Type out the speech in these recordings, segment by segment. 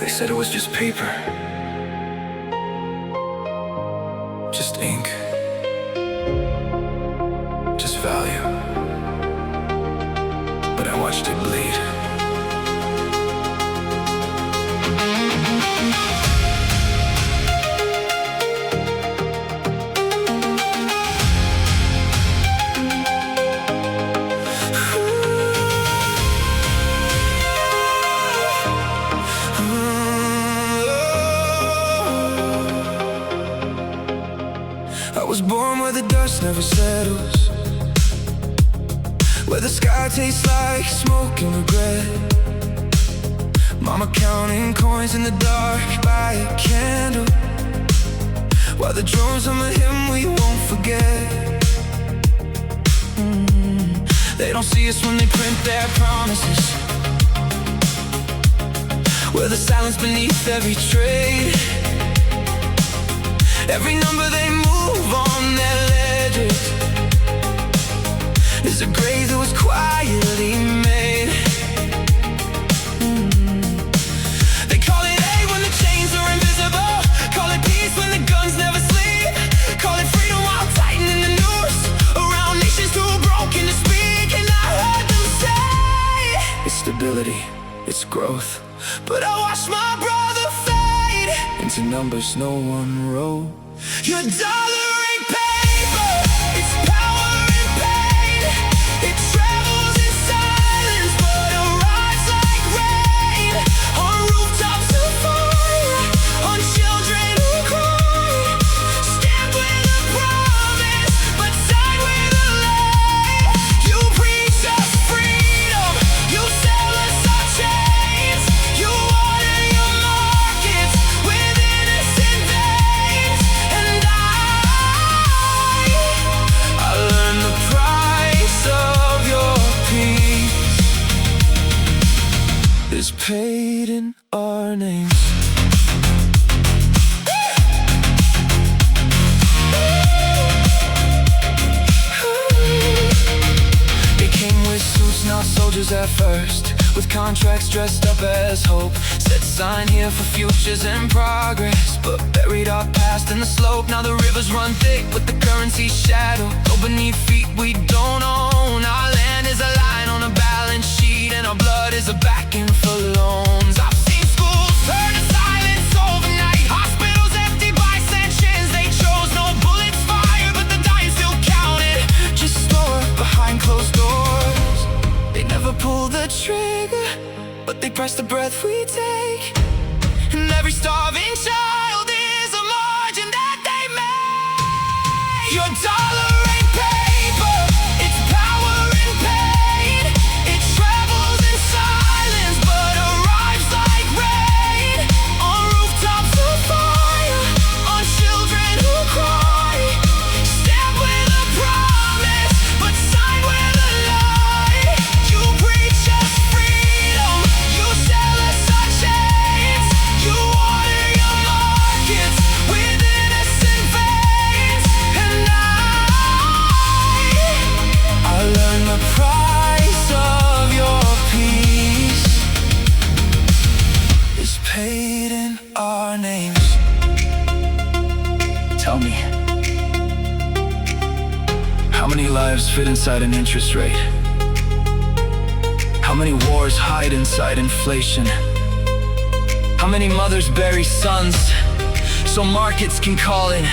They said it was just paper, just ink, just value. But I watched it bleed. I was born where the dust never settles, where the sky tastes like smoke and regret. Mama counting coins in the dark by a candle, while the drums of a hymn we won't forget. They don't see us when they print their promises, where the silence beneath every trade, every number they move on their ledgers, is a grave that was quietly made. They call it hate when the chains are invisible, call it peace when the guns never sleep, call it freedom while tightening the noose around nations too broken to speak. And I heard them say it's stability, it's growth, but I watched my brother fade into numbers no one wrote. Your dollar ain't paper, it's power and pain. It travels in silence but arrives like rain, on rooftops of fire, on children who cry. Stand with a promise but side with a lie. You preach us freedom, you sell us our chains, you water your markets with innocent veins. And I learned the price of your peace is paid in our names. They came with suits, not soldiers at first, with contracts dressed up as hope. Said sign here for futures and progress, but buried our past in the slope. Now the rivers run thick with the currency shadow, go beneath feet we don't own. Our land is a line on a balance sheet, and our blood is a backing for loans. I've seen schools turn to silence overnight, hospitals empty by sanctions. They chose no bullets fired, but the dying still counted, just stored behind closed doors. They never pull the trigger, but they press the breath we take, and every starving child is a margin that they make. Your dollar ain't paper, it's power and pain. It travels in silence but arrives like rain, on rooftops of fire, on children who cry. Stand with a promise but sign with a lie. You preach us freedom, you sell us our chains, you water your markets with innocent veins. And I learned the price of your peace is paid in our names. Tell me, how many lives fit inside an interest rate? How many wars hide inside inflation? How many mothers bury sons so markets can call it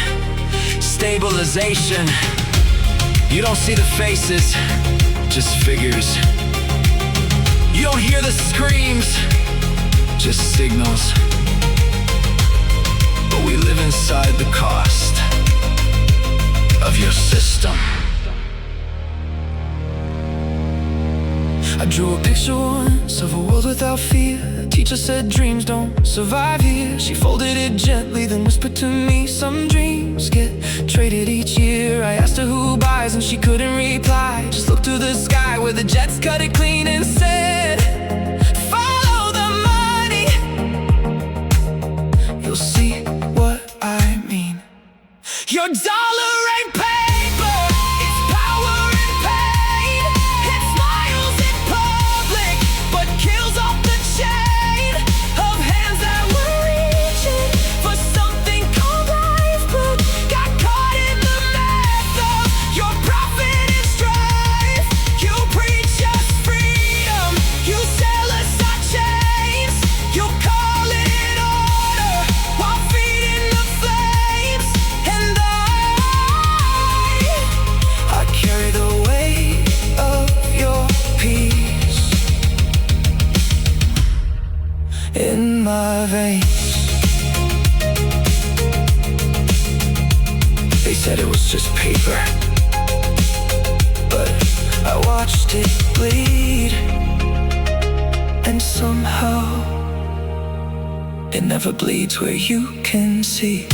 stabilization? You don't see the faces, just figures. You don't hear the screams, just signals. But we live inside the cost of your system. I drew a picture once of a world without fear. Teacher said dreams don't survive here. She folded it gently, then whispered to me, some dreams get traded each year. I asked her who buys, and she couldn't reply. Just looked to the sky where the jets cut it clean and said, follow the money, you'll see what I mean. Your dollar ain't paper, it's power and pain. It smiles in public but kills off the chain of hands that our veins. They said it was just paper, but I watched it bleed, and somehow it never bleeds where you can see.